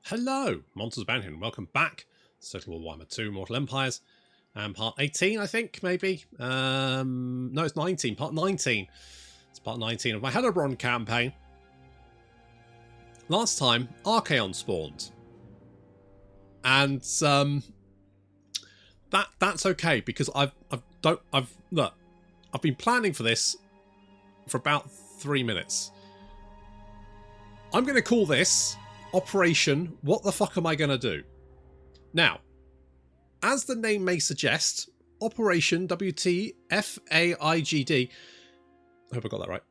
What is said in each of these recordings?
Hello, Monsters Bound here, and welcome back to Total War Warhammer 2 Mortal Empires. Part 18, I think, maybe. No, it's 19, part 19. It's part 19 of my Hellebron campaign. Last time, Archaon spawned. And that's okay, because I've been planning for this for about 3 minutes. I'm going to call this Operation What the Fuck Am I Gonna Do? Now, as the name may suggest, Operation WTFAIGD, I hope I got that right,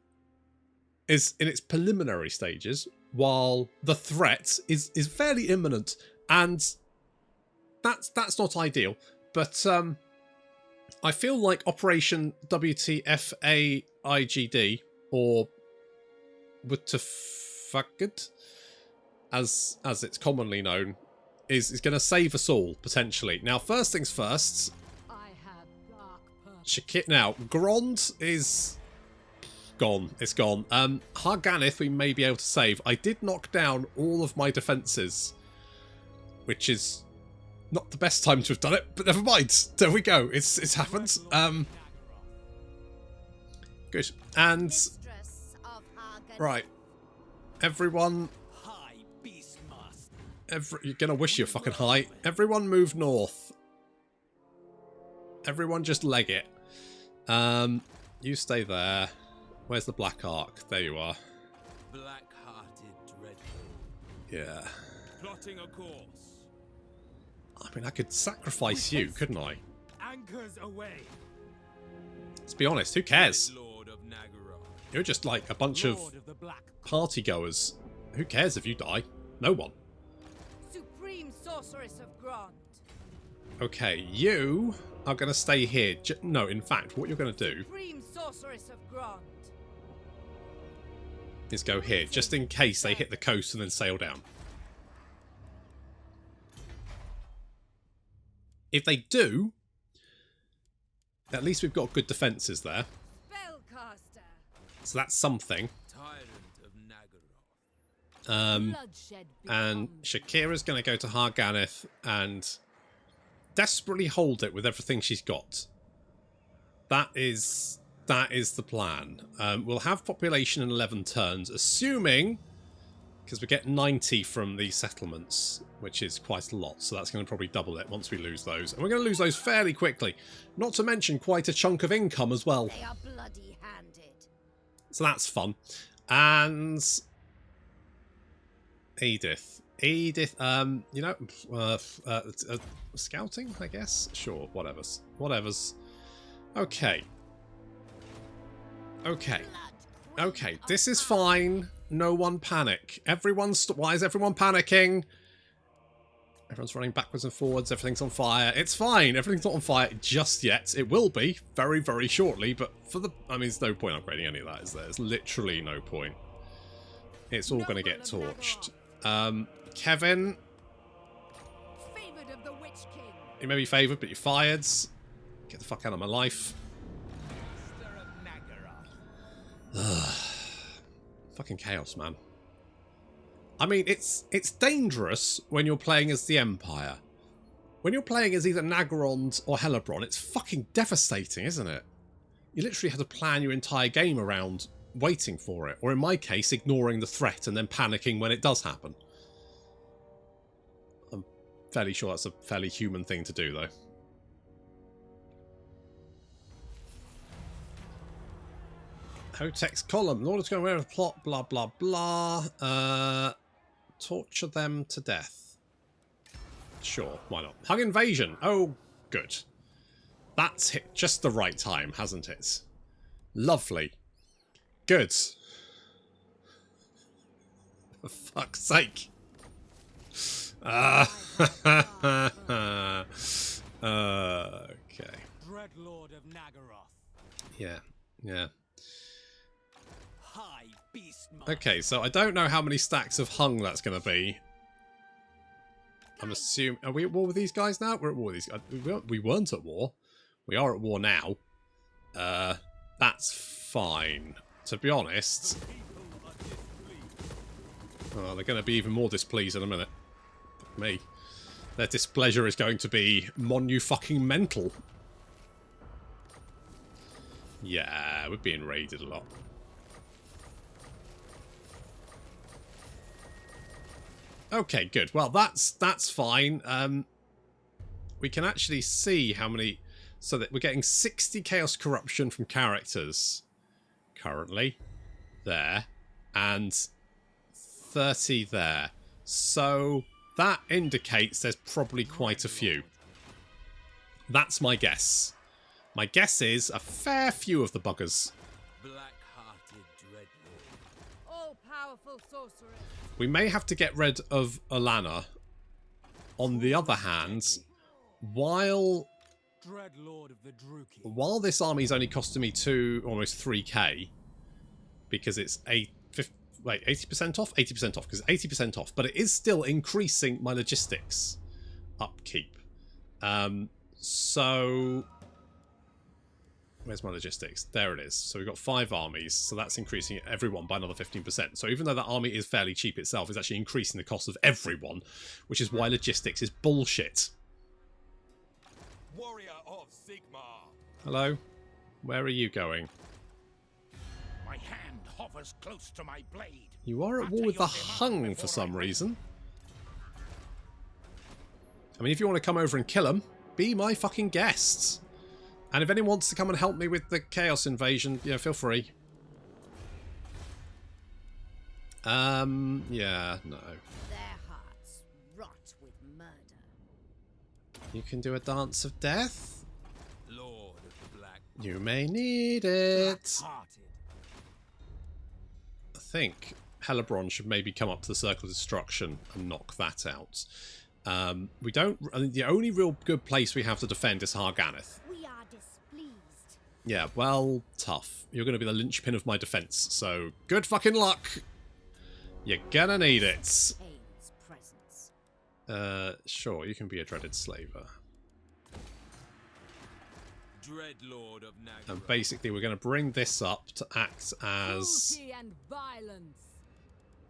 is in its preliminary stages, while the threat is fairly imminent, and that's not ideal. But I feel like Operation WTFAIGD, or WTFAIGD, as it's commonly known, is going to save us all, potentially. Now, first things first. Now, Karond is gone. It's gone. Har Ganeth we may be able to save. I did knock down all of my defences, which is not the best time to have done it, but never mind. There we go. It's happened. Good. And right, everyone. You're gonna wish you're fucking high. Everyone move north. Everyone just leg it. You stay there. Where's the Black Ark? There you are. Black-hearted dreadful. Yeah. Plotting a course. I mean, I could sacrifice you, couldn't I? Anchors away. Let's be honest, who cares? Lord of Naggarond. You're just like a bunch of the Black party goers. Who cares if you die? No one. Supreme Sorceress of Grond. Okay, you are going to stay here. No, in fact, what you're going to do Supreme Sorceress of Grond. is go here, just in case they hit the coast and then sail down. If they do, at least we've got good defences there. Spellcaster. So that's something. Tyrant of Naggarond. And Shakira's going to go to Har Ganeth and desperately hold it with everything she's got. That is the plan. We'll have population in 11 turns, assuming, because we get 90 from these settlements, which is quite a lot, so that's going to probably double it once we lose those. And we're going to lose those fairly quickly. Not to mention quite a chunk of income as well. They are bloody-handed. So that's fun. And Edith, you know, scouting, I guess? Sure, whatever's. Okay, this is fine. No one panic. Why is everyone panicking? Everyone's running backwards and forwards. Everything's on fire. It's fine. Everything's not on fire just yet. It will be very, very shortly, but I mean, there's no point upgrading any of that, is there? There's literally no point. It's all going to get torched. Kevin, Favoured of the Witch King. you may be favoured, but you're fired. Get the fuck out of my life. Fucking chaos, man. I mean, it's dangerous when you're playing as the Empire. When you're playing as either Naggarond or Hellebron, it's fucking devastating, isn't it? You literally have to plan your entire game around waiting for it, or in my case, ignoring the threat and then panicking when it does happen. I'm fairly sure that's a fairly human thing to do, though. Hotex column. In order to go away with the plot, blah, blah, blah. Torture them to death. Sure, why not? Hung invasion. Oh, good. That's hit just the right time, hasn't it? Lovely. Good. For fuck's sake. Okay. Dreadlord of Naggaroth. Yeah. High beast. Okay, so I don't know how many stacks of hung that's going to be. I'm assuming... Are we at war with these guys now? We're at war with these guys. We weren't at war. We are at war now. That's fine. To be honest... Oh, they're going to be even more displeased in a minute. me. Their displeasure is going to be monu-fucking-mental. Yeah, we're being raided a lot. Okay, good. Well, that's fine. We can actually see how many... So that we're getting 60 Chaos Corruption from characters currently. There. And 30 there. So that indicates there's probably quite a few. That's my guess. My guess is a fair few of the buggers. Black-hearted dreadlord. All-powerful sorceress. We may have to get rid of Alana. On the other hand, while Dreadlord of the while this army is only costing me almost 3k, because it's 80% off? 80% off, because 80% off, but it is still increasing my logistics upkeep. So where's my logistics? There it is. So we've got 5 armies, so that's increasing everyone by another 15%. So even though that army is fairly cheap itself, it's actually increasing the cost of everyone, which is why logistics is bullshit. Warrior of Sigmar. Hello? Where are you going? My hand hovers close to my blade. You are at war with the Hung for some reason. I mean, if you want to come over and kill them, be my fucking guests. And if anyone wants to come and help me with the Chaos Invasion, yeah, feel free. Yeah, no. Their hearts rot with murder. You can do a Dance of Death? Lord of the Black. You may need it. Hearted. I think Hellebron should maybe come up to the Circle of Destruction and knock that out. We don't... I mean, the only real good place we have to defend is Har Ganeth. We are displeased. Yeah, well, tough. You're going to be the linchpin of my defense, so good fucking luck. You're gonna need it. Pain's presence. Sure, you can be a dreaded slaver. Dreadlord of Naggarond. And basically we're going to bring this up to act as Cruelty and violence.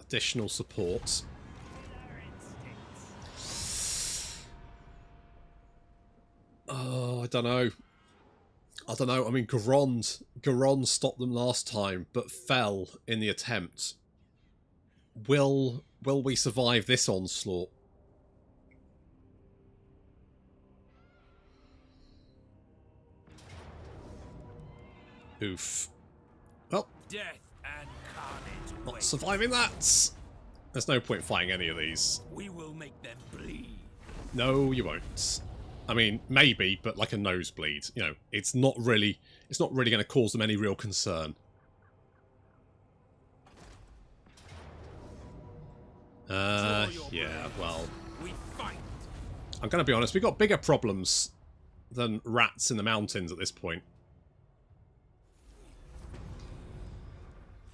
additional support. Oh, I don't know. I mean, Karond stopped them last time, but fell in the attempt. Will we survive this onslaught? Oof. Well, Death and carnage. not wait. surviving that. There's no point fighting any of these. We will make them bleed. No, you won't. I mean, maybe, but like a nosebleed. You know, it's not really going to cause them any real concern. Yeah, well, We fight. I'm going to be honest, we've got bigger problems than rats in the mountains at this point.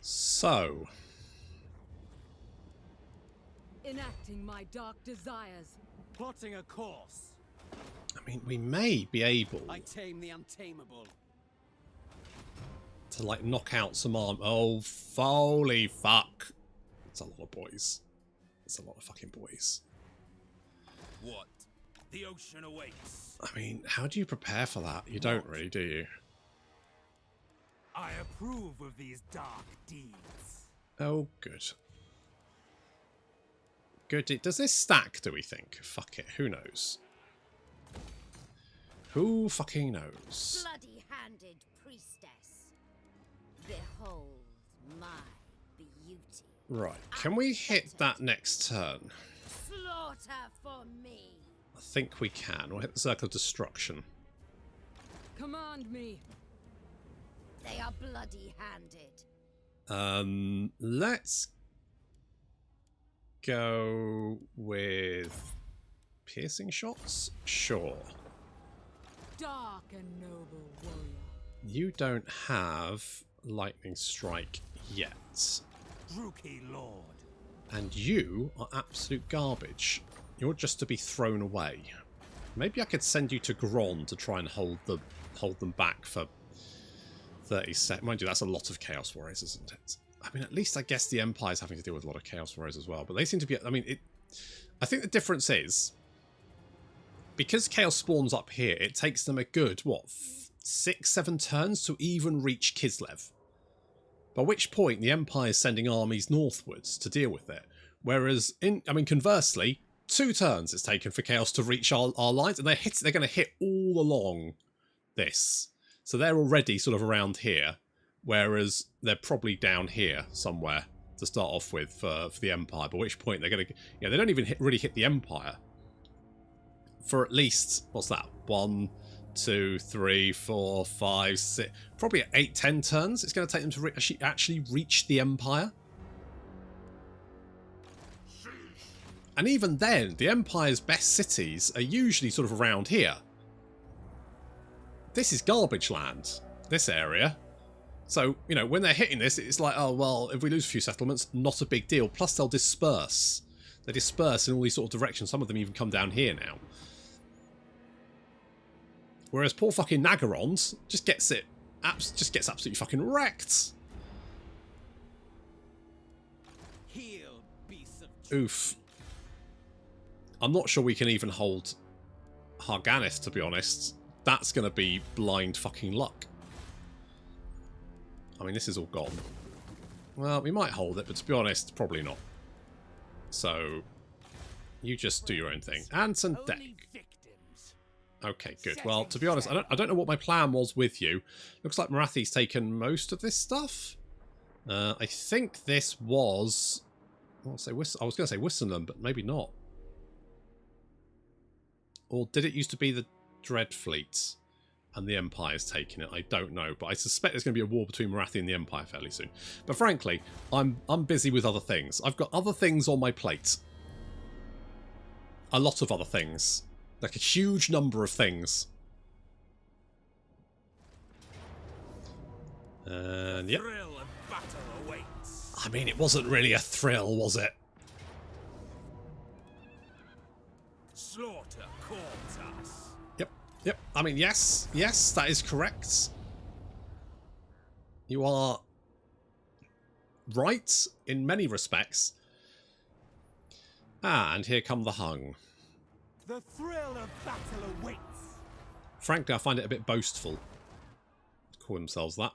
So, Enacting my dark desires. Plotting a course. I mean, we may be able I tame the untamable. to, like, knock out some arm. Oh, holy fuck. It's a lot of boys. It's a lot of fucking boys. What? The ocean awaits. I mean, how do you prepare for that? You don't really, do you? I approve of these dark deeds. Oh, good. Good. Does this stack, do we think? Fuck it. Who knows? Who fucking knows? Bloody-handed priestess. Behold my beauty. Right. Can we hit that next turn? Slaughter for me. I think we can. We'll hit the Circle of Destruction. Command me. They are bloody-handed. Let's go with piercing shots? Sure. Dark and noble warrior. You don't have Lightning Strike yet. Druki Lord. And you are absolute garbage. You're just to be thrown away. Maybe I could send you to Gron to try and hold them back for 30 seconds. Mind you, that's a lot of Chaos Warriors, isn't it? I mean, at least I guess the Empire's having to deal with a lot of Chaos Warriors as well. But they seem to be... I mean, I think the difference is, because Chaos spawns up here, it takes them a good, what, 6-7 turns to even reach Kislev. By which point the Empire is sending armies northwards to deal with it. Whereas, conversely, 2 turns it's taken for Chaos to reach our lines, and they're going to hit all along this. So they're already sort of around here, whereas they're probably down here somewhere to start off with for the Empire. By which point they're going to, they don't even really hit the Empire for at least, what's that? 1, 2, 3, 4, 5, 6, probably 8, 10 turns. It's going to take them to actually reach the Empire. And even then, the Empire's best cities are usually sort of around here. This is garbage land, this area. So, when they're hitting this, it's like, oh, well, if we lose a few settlements, not a big deal. Plus, they'll disperse. They disperse in all these sort of directions. Some of them even come down here now. Whereas poor fucking Naggarond just gets absolutely fucking wrecked. Heal, beasts of Oof. I'm not sure we can even hold Har Ganeth, to be honest. That's going to be blind fucking luck. I mean, this is all gone. Well, we might hold it, but to be honest, probably not. So, you just do your own thing. Anton Deck. Okay, good. Well, to be honest, I don't know what my plan was with you. Looks like Marathi's taken most of this stuff. I think this was... I was going to say Wissenham, but maybe not. Or did it used to be the Dread Fleet and the Empire's taking it? I don't know, but I suspect there's going to be a war between Marathi and the Empire fairly soon. But frankly, I'm busy with other things. I've got other things on my plate. A lot of other things. Like a huge number of things. And yep. I mean, it wasn't really a thrill, was it? Slaughter calls us. Yep. I mean, yes, that is correct. You are right in many respects. And here come the Hung. The thrill of battle awaits. Frankly, I find it a bit boastful to call themselves that.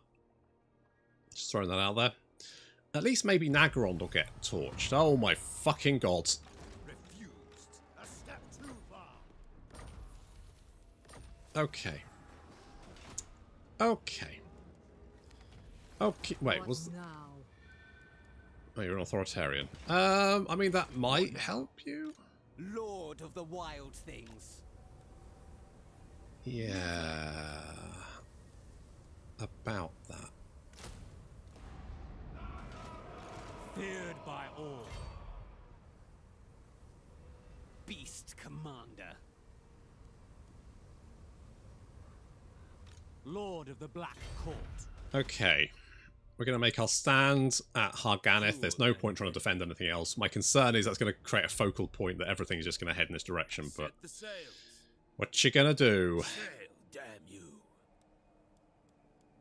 Just throwing that out there. At least maybe Naggarond will get torched. Oh my fucking god. Refused. A step too far. Okay. Wait, was... Oh, you're an authoritarian. I mean, that might help you. Lord of the wild things. Yeah. About that. Feared by all. Beast commander. Lord of the Black Court. Okay. We're going to make our stand at Har Ganeth. There's no point trying to defend anything else. My concern is that's going to create a focal point that everything's just going to head in this direction. But what you going to do? Sail, damn you.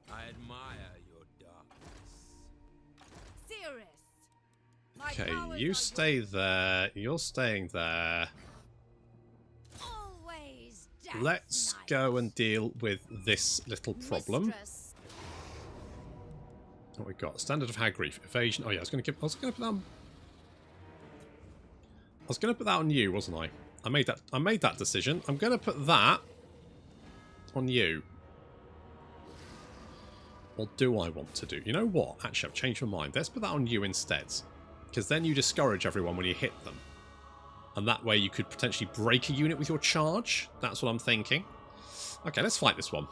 I admire your darkness. Okay, you stay there. You're staying there. Let's go and deal with this little problem. What we got? Standard of Hag Reef. Evasion. Oh yeah, I was going to put that on you, wasn't I? I made that decision. I'm going to put that on you. Or do I want to do? You know what? Actually, I've changed my mind. Let's put that on you instead. Because then you discourage everyone when you hit them. And that way you could potentially break a unit with your charge. That's what I'm thinking. Okay, let's fight this one.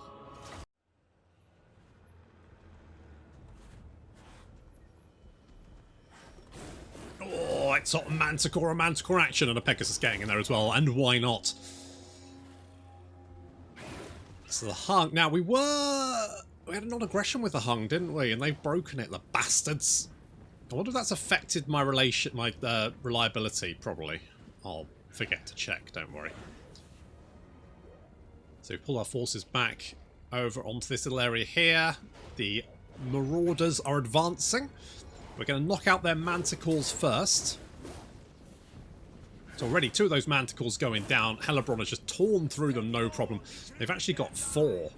Oh, it's sort of Manticore action, and a Pegasus getting in there as well. And why not? So the Hung. Now, we had a non-aggression with the Hung, didn't we? And they've broken it, the bastards. I wonder if that's affected my reliability, probably. I'll forget to check, don't worry. So we pull our forces back over onto this little area here. The Marauders are advancing. We're going to knock out their Manticores first. So already 2 of those manticores going down. Hellebron has just torn through them, no problem. They've actually got 4.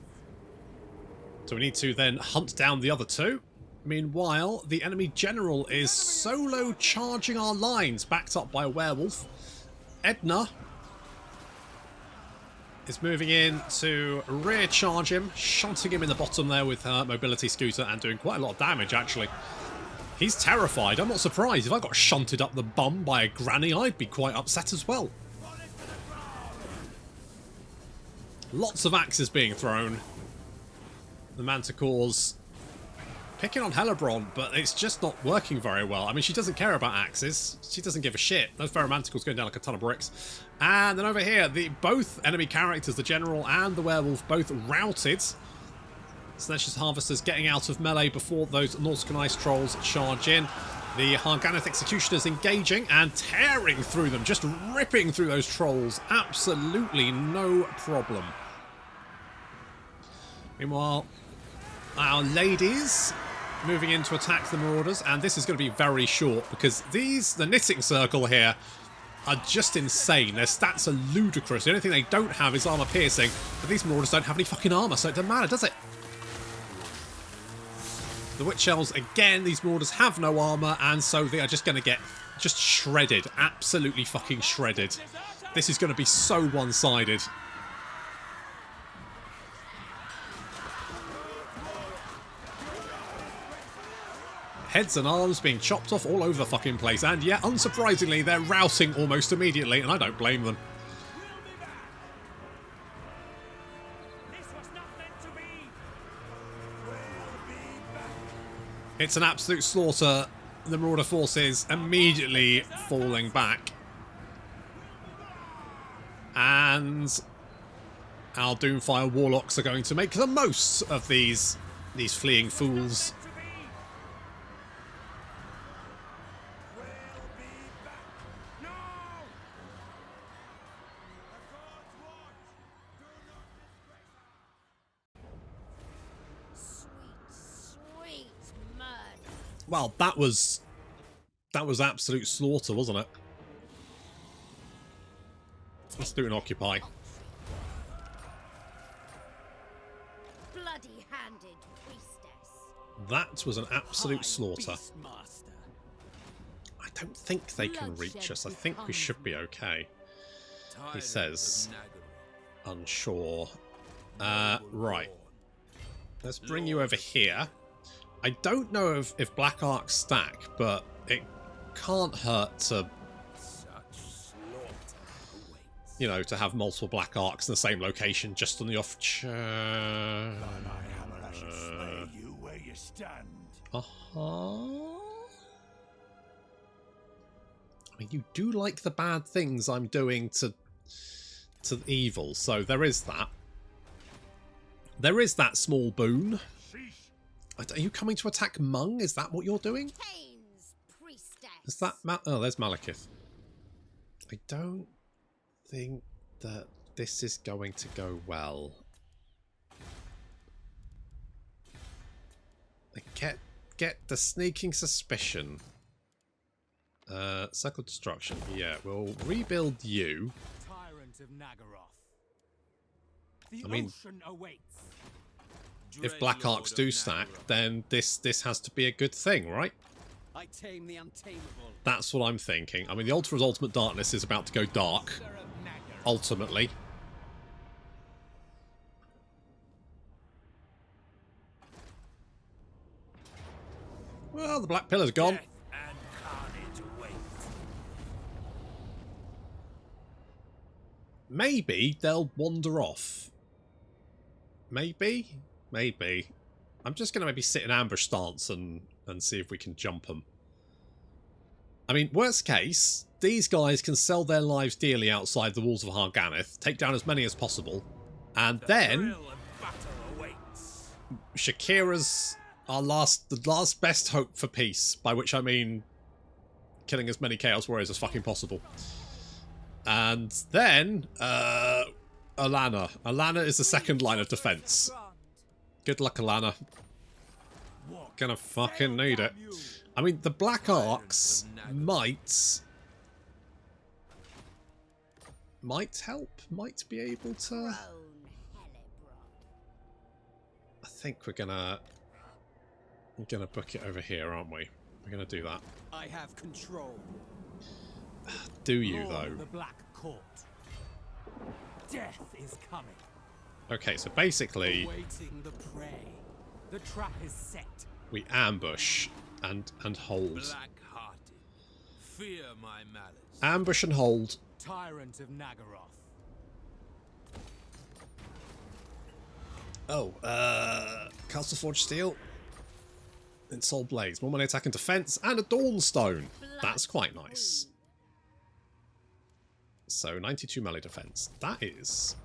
So we need to then hunt down the other 2. Meanwhile, the enemy general is solo charging our lines, backed up by a werewolf. Edna is moving in to rear charge him, shunting him in the bottom there with her mobility scooter and doing quite a lot of damage, actually. He's terrified. I'm not surprised. If I got shunted up the bum by a granny, I'd be quite upset as well. Lots of axes being thrown. The manticores picking on Hellebron, but it's just not working very well. I mean, she doesn't care about axes. She doesn't give a shit. Those manticores going down like a ton of bricks. And then over here, both enemy characters, the general and the werewolf, both routed. Snatch's Harvesters getting out of melee before those Nautican Ice Trolls charge in. The Har Ganeth Executioners engaging and tearing through them, just ripping through those trolls. Absolutely no problem. Meanwhile, our ladies moving in to attack the Marauders, and this is going to be very short because the Knitting Circle here are just insane. Their stats are ludicrous. The only thing they don't have is armor piercing, but these Marauders don't have any fucking armor, so it doesn't matter, does it? The Witch Elves, again, these Marauders have no armor, and so they are just going to get just shredded. Absolutely fucking shredded. This is going to be so one-sided. Heads and arms being chopped off all over the fucking place, and yeah, unsurprisingly, they're routing almost immediately, and I don't blame them. It's an absolute slaughter. The Marauder forces immediately falling back. And our Doomfire Warlocks are going to make the most of these fleeing fools. Well, that was absolute slaughter, wasn't it? Let's do an occupy. Bloody-handed priestess. That was an absolute slaughter. I don't think they can reach us. I think we should be okay. He says, unsure. Right. Let's bring you over here. I don't know if Black Arcs stack, but it can't hurt to, you know, to have multiple Black Arcs in the same location just on the off chance. I mean, you do like the bad things I'm doing to evil, so there is that. There is that small boon. Are you coming to attack Mung? Is that what you're doing? Is that oh, there's Malekith. I don't think that this is going to go well. I get the sneaking suspicion. Circle destruction. Yeah, we'll rebuild you. Tyrant of Naggaroth. I mean, if Black Arcs do stack, then this has to be a good thing, right? I tame the untamable. That's what I'm thinking. I mean, the Ultra's Ultimate Darkness is about to go dark, ultimately. Well, the Black Pillar's gone. Maybe they'll wander off. Maybe? Maybe. I'm just going to maybe sit in ambush stance and see if we can jump them. I mean, worst case, these guys can sell their lives dearly outside the walls of Har Ganeth, take down as many as possible, and then Shakira's the last best hope for peace, by which I mean killing as many Chaos Warriors as fucking possible. And then, Alana. Alana is the second line of defense. Good luck, Alana. Gonna fucking need it. I mean, the Black Arcs might might help. Might be able to... Crone Hellebron. I think we're gonna book it over here, aren't we? We're gonna do that. I have control. Do you, Lord though? of the Black Court. Death is coming. Okay, so basically... Awaiting the prey. The trap is set. we ambush and hold. Black-hearted. Fear my malice. Ambush and hold. Tyrant of Naggaroth. Oh, Castle Forge Steel. And Soul Blaze. More money attack and defense. And a Dawnstone. That's quite nice. So 92 melee defense. That is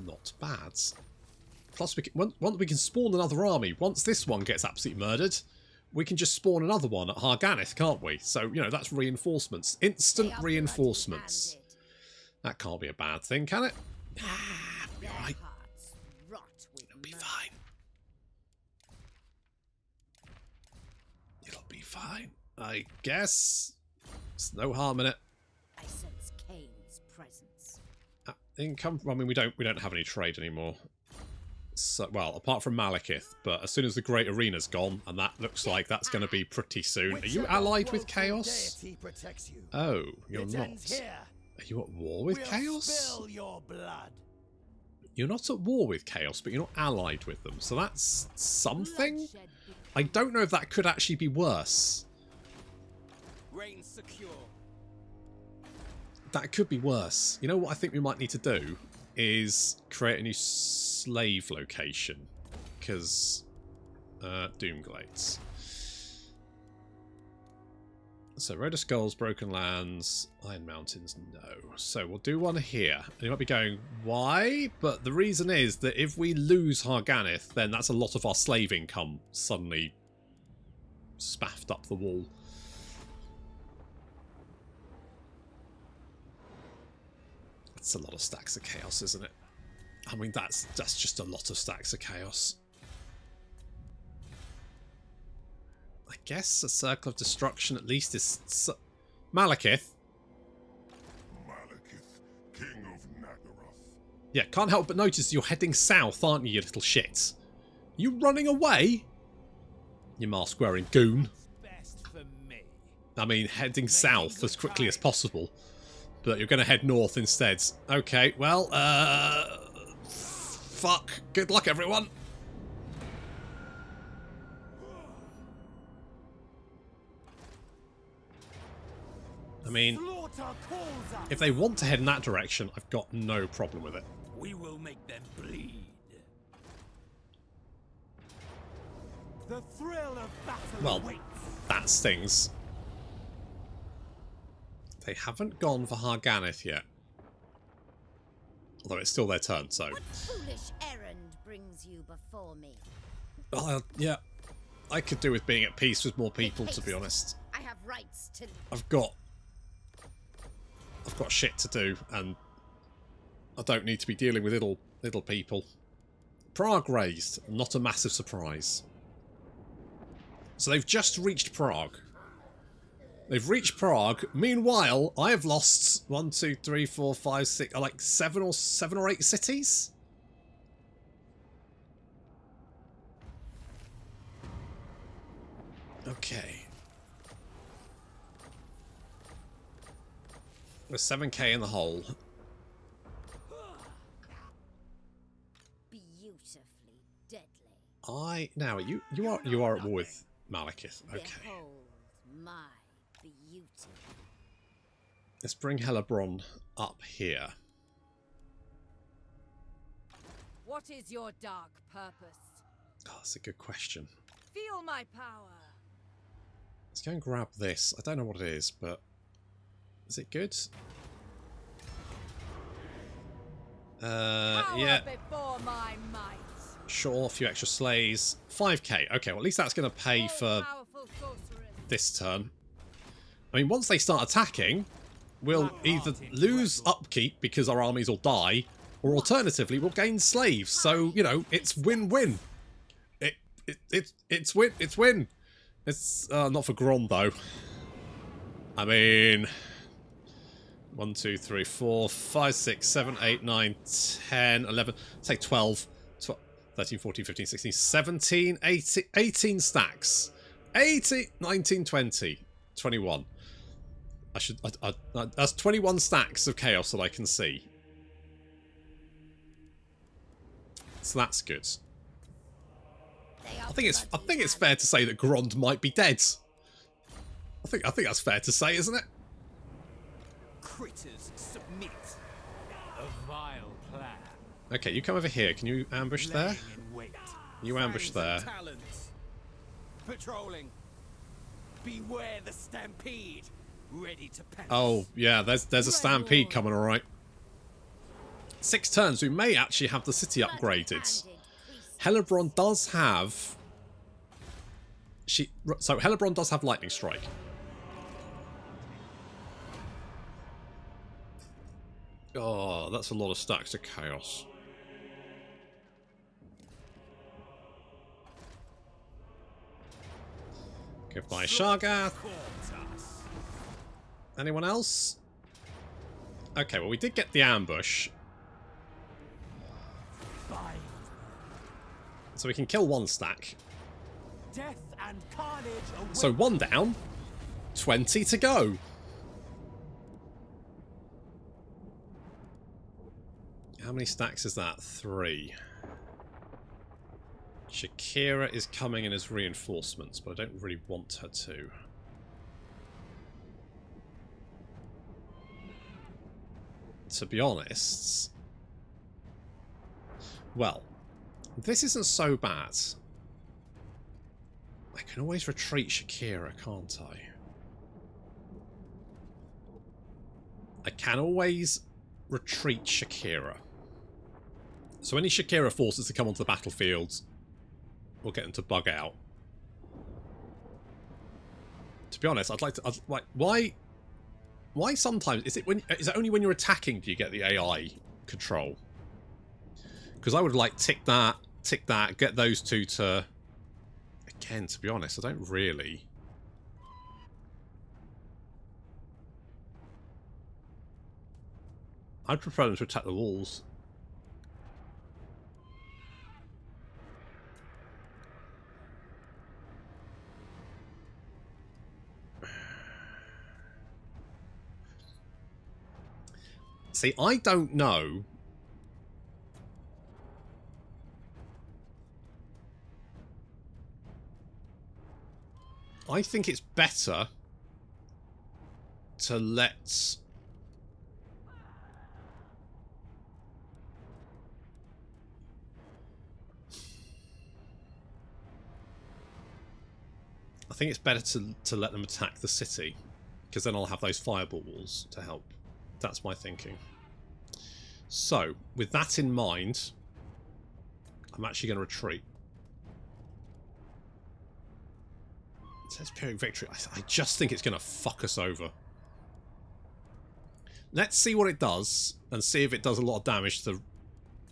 not bad. Plus, we can spawn another army. Once this one gets absolutely murdered, we can just spawn another one at Har Ganeth, can't we? So, you know, that's reinforcements. Instant reinforcements. That can't be a bad thing, can it? It'll be alright. It'll be fine. It'll be fine. I guess. There's no harm in it. I sense Kane's presence. Income. I mean, we don't have any trade anymore. So, well, apart from Malekith, but as soon as the Great Arena's gone, and that looks like that's going to be pretty soon. Are you allied with Chaos? Oh, you're not. Are you at war with Chaos? Your blood. You're not at war with Chaos, but you're not allied with them. So that's something? I don't know if that could actually be worse. Reign secure. That could be worse. You know what I think we might need to do? Is create a new slave location. Because... Doomglades. So, Road of Skulls, Broken Lands, Iron Mountains, no. So, we'll do one here. And you might be going, why? But the reason is that if we lose Har Ganeth, then that's a lot of our slave income suddenly spaffed up the wall. That's a lot of stacks of chaos, isn't it? I mean, that's just a lot of stacks of chaos. I guess a Circle of Destruction at least is... Malekith. Malekith, King of Naggaroth. Yeah, can't help but notice you're heading south, aren't you, you little shit? You running away? You mask-wearing goon. Best for me. I mean, heading south as quickly as possible. But you're going to head north instead. Okay, well, fuck. Good luck, everyone. I mean, if they want to head in that direction, I've got no problem with it. We will make them bleed. The thrill of battle Well, awaits. that stings. They haven't gone for Har Ganeth yet. Although it's still their turn, so... What foolish errand brings you before me? Yeah. I could do with being at peace with more people, to be honest. I have rights to... I've got shit to do, and I don't need to be dealing with little people. Prague raised, not a massive surprise. So they've just reached Prague. They've reached Prague. Meanwhile, I have lost 1, 2, 3, 4, 5, 6, like 7 or 8 cities. Okay. We're 7k in the hole. Beautifully deadly. Now you are at war with Malekith. Okay. Behold my beauty. Let's bring Hellebron up here. What is your dark purpose? Oh, that's a good question. Feel my power. Let's go and grab this. I don't know what it is, but is it good? Yeah. Before my might. Sure, a few extra sleighs. 5k. Okay, well at least that's going to pay for this turn. I mean, once they start attacking, we'll either lose upkeep because our armies will die, or alternatively, we'll gain slaves. So, you know, it's win-win. It's win. It's win. It's not for Grond, though. I mean, 1, 2, 3, 4, 5, 6, 7, 8, 9, 10, 11, say 12, 13, 14, 15, 16, 17, 18 stacks. 18, 19, 20, 21. That's 21 stacks of chaos that I can see. So that's good. I think it's fair to say that Karond might be dead. I think that's fair to say, isn't it? Critters submit. A vile plan. Okay, you come over here. Can you ambush there? You ambush there. Patrolling. Beware the stampede. Ready to pounce. Oh, yeah, there's a stampede coming, alright. 6 turns, we may actually have the city upgraded. Hellebron does have... So, Hellebron does have Lightning Strike. Oh, that's a lot of stacks of chaos. Goodbye, Shargath. Anyone else? Okay, well, we did get the ambush. So we can kill 1 stack. Death and carnage. So 1 down. 20 to go. How many stacks is that? 3. Shakira is coming in as reinforcements, but I don't really want her to. To be honest... Well, this isn't so bad. I can always retreat Shakira, can't I? I can always retreat Shakira. So any Shakira forces to come onto the battlefield, we'll get them to bug out. To be honest, I'd like to... Why sometimes... Is it only when you're attacking do you get the AI control? Because I would like tick that, get those 2 to... Again, to be honest, I don't really... I'd prefer them to attack the walls. See, I don't know. I think it's better to let... I think it's better to let them attack the city, because then I'll have those fireball walls to help. That's my thinking. So, with that in mind, I'm actually going to retreat. It says Pyrrhic Victory. I just think it's going to fuck us over. Let's see what it does, and see if it does a lot of damage to...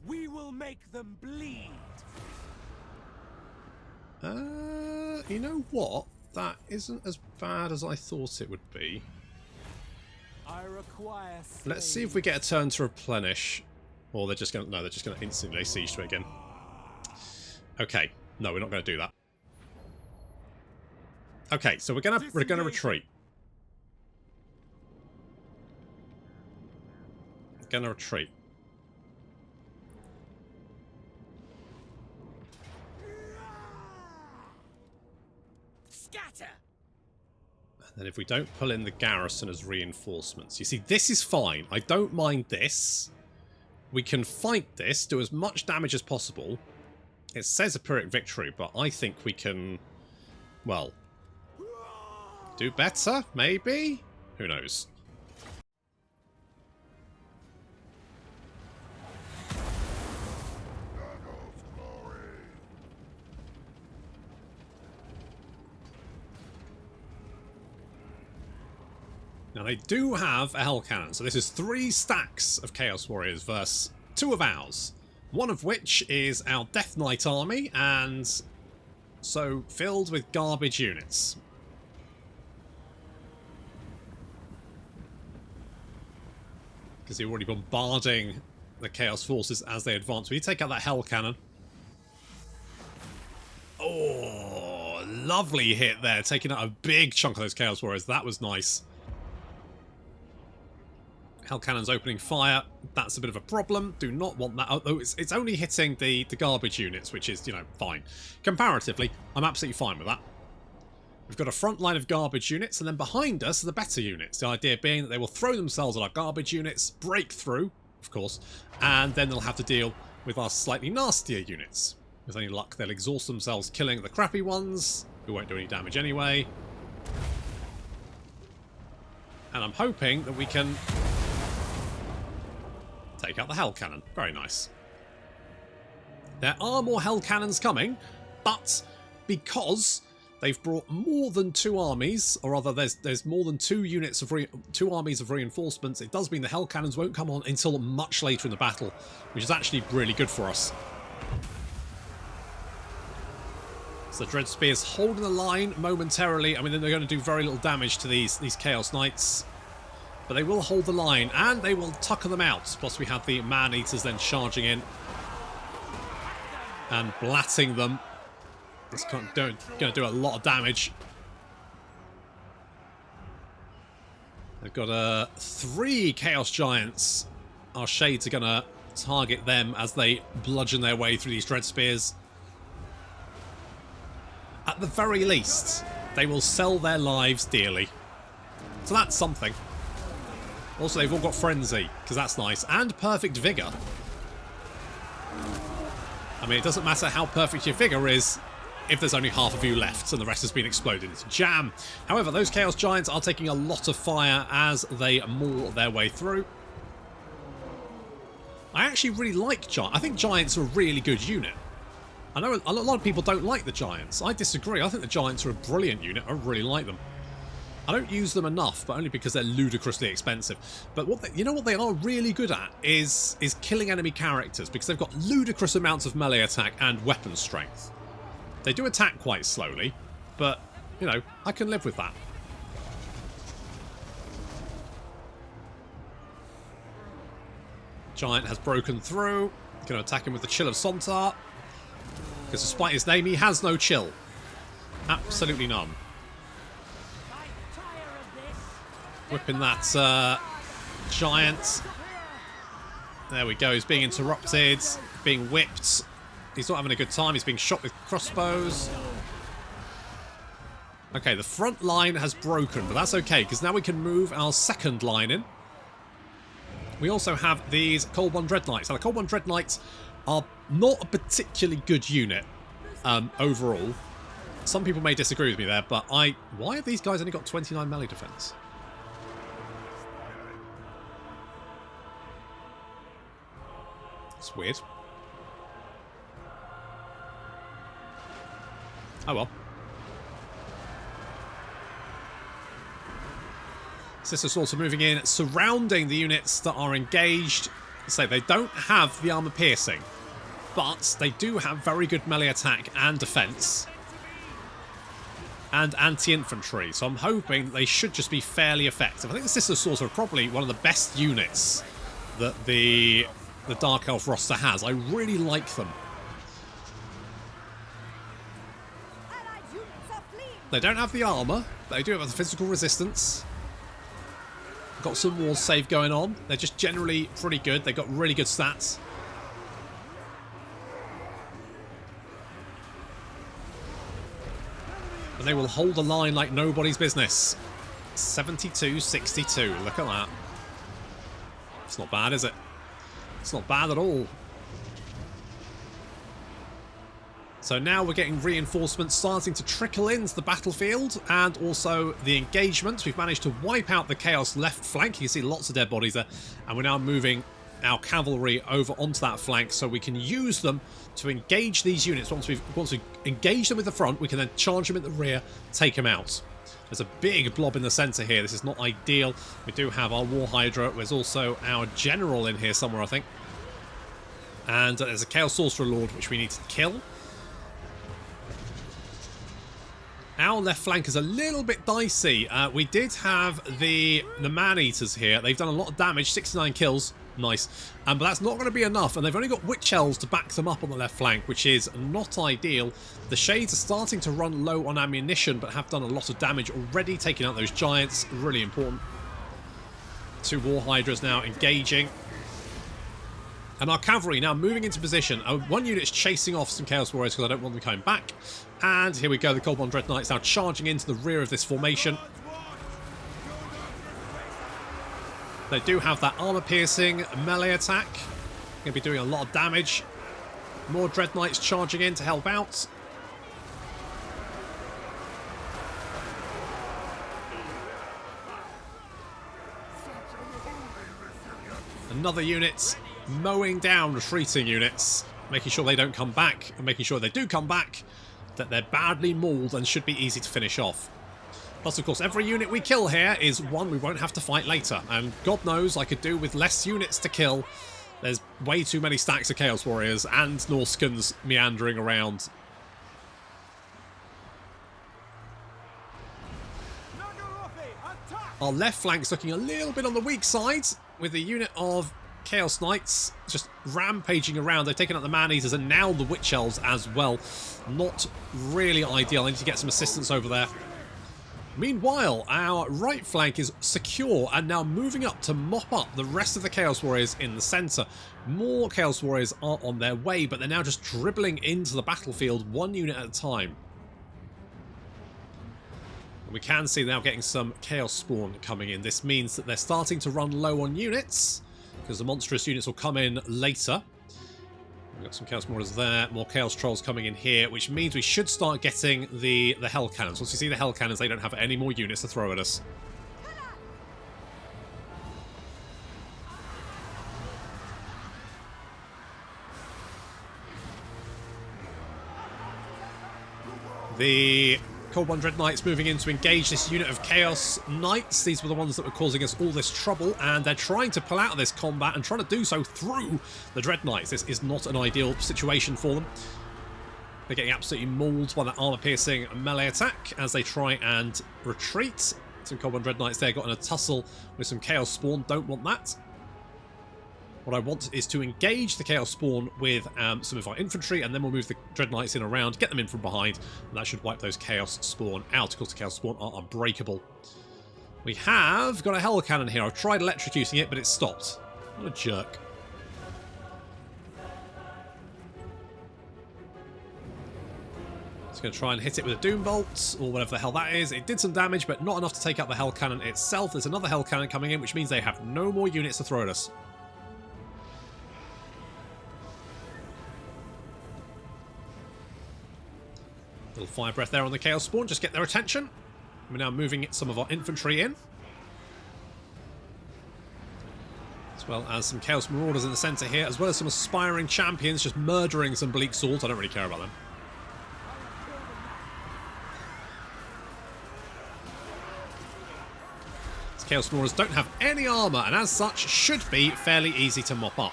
We will make them bleed. You know what? That isn't as bad as I thought it would be. I require Let's see if we get a turn to replenish. Or they're just going to... No, they're just going to instantly lay siege to it again. Okay. No, we're not going to do that. Okay, so we're going to retreat. We're going to retreat. Scatter. And then if we don't pull in the garrison as reinforcements... You see, this is fine. I don't mind this. We can fight this, do as much damage as possible. It says a Pyrrhic Victory, but I think we can... Well... do better, maybe? Who knows? Now they do have a Hell Cannon, so this is 3 stacks of Chaos Warriors versus 2 of ours. One of which is our Death Knight army, and so filled with garbage units. because you're already bombarding the Chaos forces as they advance. Will you take out that Hell Cannon? Oh, lovely hit there, taking out a big chunk of those Chaos Warriors. That was nice. Hell Cannon's opening fire. That's a bit of a problem. Do not want that. Although it's only hitting the garbage units, which is, you know, fine. Comparatively, I'm absolutely fine with that. We've got a front line of garbage units, and then behind us are the better units. The idea being that they will throw themselves at our garbage units, break through, of course, and then they'll have to deal with our slightly nastier units. With any luck, they'll exhaust themselves killing the crappy ones, who won't do any damage anyway. And I'm hoping that we can take out the Hell Cannon. Very nice. There are more Hell Cannons coming, but because they've brought more than 2 armies, or rather there's more than 2 units of 2 armies of reinforcements, it does mean the Hell Cannons won't come on until much later in the battle, which is actually really good for us. So the Dread Spears holding the line momentarily. I mean, they're going to do very little damage to these Chaos Knights, but they will hold the line, and they will tucker them out. Plus we have the Man-Eaters then charging in and blatting them. It's going to do a lot of damage. They've got 3 Chaos Giants. Our Shades are going to target them as they bludgeon their way through these Dread Spears. At the very least, they will sell their lives dearly. So that's something. Also, they've all got Frenzy, because that's nice. And Perfect Vigour. I mean, it doesn't matter how perfect your Vigour is if there's only half of you left and the rest has been exploded. It's jam. However, those Chaos Giants are taking a lot of fire as they maul their way through. I actually really like Giants. I think Giants are a really good unit. I know a lot of people don't like the Giants. I disagree. I think the Giants are a brilliant unit. I really like them. I don't use them enough, but only because they're ludicrously expensive. But you know what they are really good at is killing enemy characters, because they've got ludicrous amounts of melee attack and weapon strength. They do attack quite slowly, but, you know, I can live with that. Giant has broken through. Going to attack him with the Chill of Sontar. Because despite his name, he has no chill. Absolutely none. Whipping that Giant. There we go. He's being interrupted. Being whipped. He's not having a good time. He's being shot with crossbows. Okay, the front line has broken, but that's okay, because now we can move our second line in. We also have these Cold One Dread Knights. Now, the Cold One Dread Knights are not a particularly good unit overall. Some people may disagree with me there, but why have these guys only got 29 melee defense? It's weird. Oh well. Sister Slaughter moving in, surrounding the units that are engaged. So they don't have the armor piercing, but they do have very good melee attack and defense. And anti-infantry, so I'm hoping they should just be fairly effective. I think the Sister Slaughter are probably one of the best units that the Dark Elf roster has. I really like them. They don't have the armor, but they do have the physical resistance. Got some wall save going on. They're just generally pretty good. They've got really good stats. And they will hold the line like nobody's business. 72-62. Look at that. It's not bad, is it? It's not bad at all. So now we're getting reinforcements starting to trickle into the battlefield, and also the engagements. We've managed to wipe out the Chaos left flank. You can see lots of dead bodies there. And we're now moving our cavalry over onto that flank so we can use them to engage these units. Once we engage them with the front, we can then charge them in the rear, take them out. There's a big blob in the centre here. This is not ideal. We do have our War Hydra. There's also our General in here somewhere, I think. And there's a Chaos Sorcerer Lord, which we need to kill. Our left flank is a little bit dicey. We did have the man-eaters here. They've done a lot of damage, 69 kills. Nice. But that's not going to be enough, and they've only got witch elves to back them up on the left flank, which is not ideal. The shades are starting to run low on ammunition, but have done a lot of damage already, taking out those giants. Really important. 2 war hydras now engaging. And our cavalry now moving into position. 1 unit is chasing off some Chaos Warriors because I don't want them coming back. And here we go, the Goblin Dread Knights now charging into the rear of this formation. They do have that armor-piercing melee attack. Going to be doing a lot of damage. More Dread Knights charging in to help out. Another unit mowing down retreating units, making sure they don't come back, and making sure they do come back, that they're badly mauled and should be easy to finish off. Plus, of course, every unit we kill here is one we won't have to fight later, and God knows I could do with less units to kill. There's way too many stacks of Chaos Warriors and Norskins meandering around. Our left flank's looking a little bit on the weak side, with a unit of Chaos Knights just rampaging around. They've taken out the Man-Eaters and now the Witch Elves as well. Not really ideal. I need to get some assistance over there. Meanwhile, our right flank is secure and now moving up to mop up the rest of the Chaos Warriors in the centre. More Chaos Warriors are on their way, but they're now just dribbling into the battlefield 1 unit at a time. And we can see now getting some Chaos Spawn coming in. This means that they're starting to run low on units, because the monstrous units will come in later. We've got some Chaos Marauders there, more Chaos Trolls coming in here, which means we should start getting the Hell Cannons. Once you see the Hell Cannons, they don't have any more units to throw at us. The Cold One Dread Knights moving in to engage this unit of Chaos Knights. These were the ones that were causing us all this trouble, and they're trying to pull out of this combat and trying to do so through the Dread Knights. This is not an ideal situation for them. They're getting absolutely mauled by that armor-piercing melee attack as they try and retreat. Some Cold One Dread Knights there got in a tussle with some Chaos Spawn. Don't want that. What I want is to engage the Chaos Spawn with some of our infantry, and then we'll move the Dread Knights in around, get them in from behind, and that should wipe those Chaos Spawn out. Of course, the Chaos Spawn are unbreakable. We have got a Hell Cannon here. I've tried electrocuting it, but it's stopped. What a jerk. Just going to try and hit it with a Doom Bolt, or whatever the hell that is. It did some damage, but not enough to take out the Hell Cannon itself. There's another Hell Cannon coming in, which means they have no more units to throw at us. Little fire breath there on the Chaos Spawn, just get their attention. We're now moving some of our infantry in, as well as some Chaos Marauders in the centre here, as well as some aspiring champions just murdering some Bleak Swords. I don't really care about them. These Chaos Marauders don't have any armour, and as such should be fairly easy to mop up.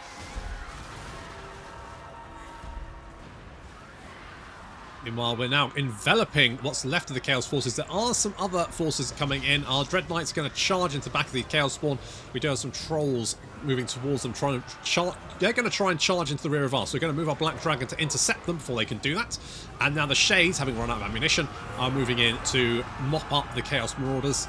Meanwhile, we're now enveloping what's left of the Chaos Forces. There are some other forces coming in. Our Dread Knights are going to charge into the back of the Chaos Spawn. We do have some Trolls moving towards them. They're going to try and charge into the rear of us. So we're going to move our Black Dragon to intercept them before they can do that. And now the Shades, having run out of ammunition, are moving in to mop up the Chaos Marauders,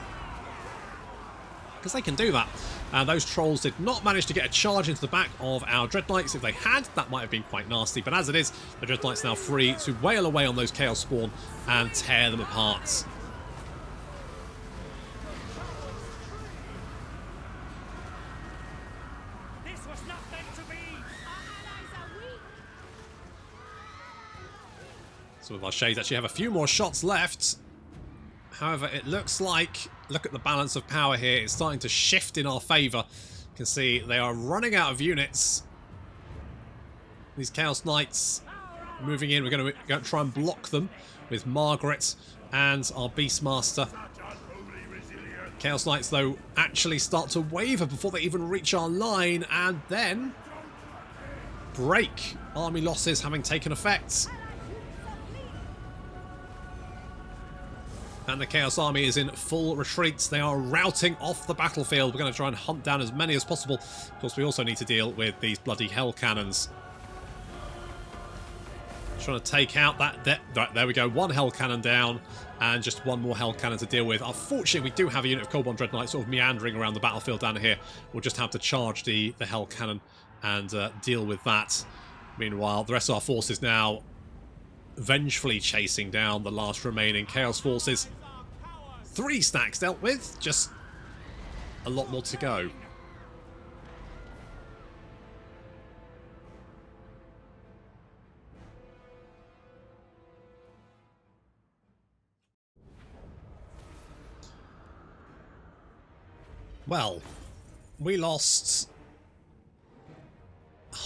because they can do that. And those Trolls did not manage to get a charge into the back of our Dread Knights. If they had, that might have been quite nasty. But as it is, the Dread Knights are now free to wail away on those Chaos Spawn and tear them apart. This was not meant to be. Some of our Shades actually have a few more shots left. However, it looks like, look at the balance of power here, it's starting to shift in our favour. You can see they are running out of units. These Chaos Knights moving in. We're going to try and block them with Margaret and our Beastmaster. Chaos Knights, though, actually start to waver before they even reach our line, and then break. Army losses having taken effect. And the Chaos Army is in full retreat. They are routing off the battlefield. We're going to try and hunt down as many as possible. Of course, we also need to deal with these bloody hell cannons. Trying to take out that there we go. One hell cannon down, and just one more hell cannon to deal with. Unfortunately, we do have a unit of Kobold Dread Knights sort of meandering around the battlefield down here. We'll just have to charge the hell cannon and deal with that. Meanwhile, the rest of our forces now vengefully chasing down the last remaining Chaos forces. 3 stacks dealt with, just a lot more to go. Well, we lost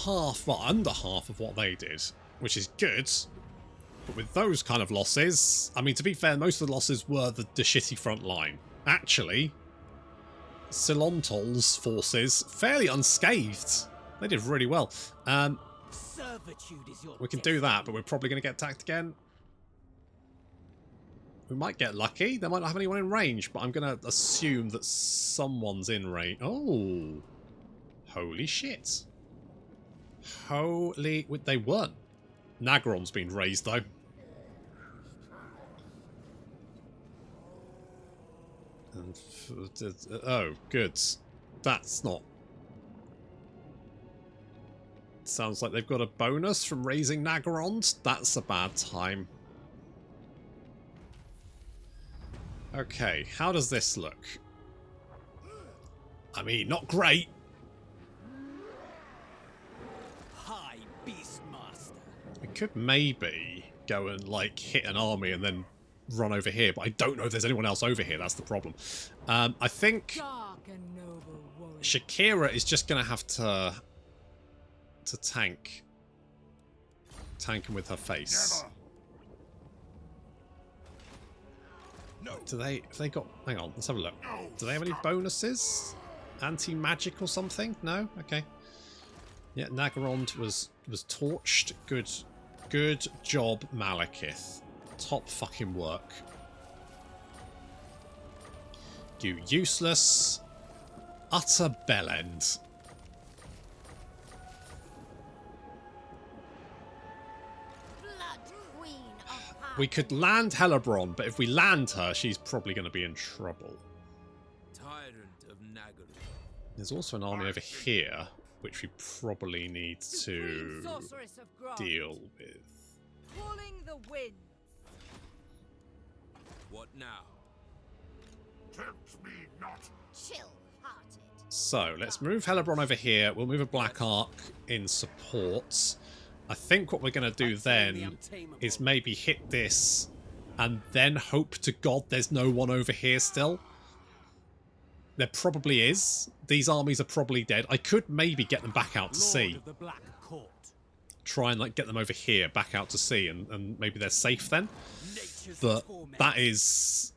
half, well, under half of what they did, which is good. But with those kind of losses, I mean, to be fair, most of the losses were the shitty front line. Actually, Silontol's forces, fairly unscathed. They did really well. Servitude is your We can do that, but we're probably going to get attacked again. We might get lucky. They might not have anyone in range, but I'm going to assume that someone's in range. Oh. Holy shit. Holy... They weren't. Naggarond's been raised, though. And, oh, good. That's not... Sounds like they've got a bonus from raising Naggarond. That's a bad time. Okay, how does this look? I mean, not great. High Beastmaster. We could maybe go and, like, hit an army and then run over here, but I don't know if there's anyone else over here. That's the problem. I think Dark and noble warrior. Shakira is just going to have to tank him with her face. Never. Do they? Have they got? Hang on, let's have a look. Do they have any bonuses? Anti-magic or something? No. Okay. Yeah, Naggarond was torched. Good job, Malekith. Top fucking work. You useless, utter bellend. Blood Queen of Har We could land Hellebron, but if we land her, she's probably going to be in trouble. Tyrant of Naggarond. There's also an army over here, which we probably need to Sorceress of Grudge. deal with. Calling the wind. What now? Tempt me not. Chill-hearted. So, let's move Hellebron over here. We'll move a Black Ark in support. I think what we're going to do then is maybe hit this and then hope to God there's no one over here still. There probably is. These armies are probably dead. I could maybe get them back out to sea. Of the Black Court. Try and like get them over here, back out to sea, and maybe they're safe then. Nature's But torment. that is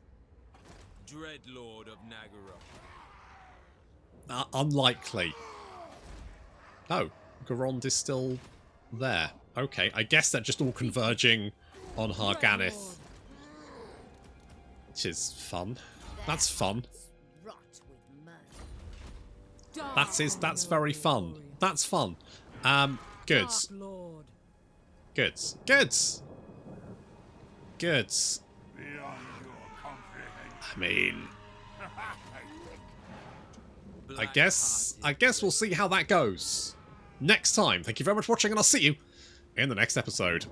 Dreadlord of Naggarond. unlikely. Oh, Karond is still there. Okay, I guess they're just all converging on Har Ganeth, which is fun. That's fun. Rot with murder. That's very fun. That's fun. Good. Dark Lord. Good. Good. Good. Beyond your comprehension. I mean, I guess we'll see how that goes next time. Thank you very much for watching, and I'll see you in the next episode.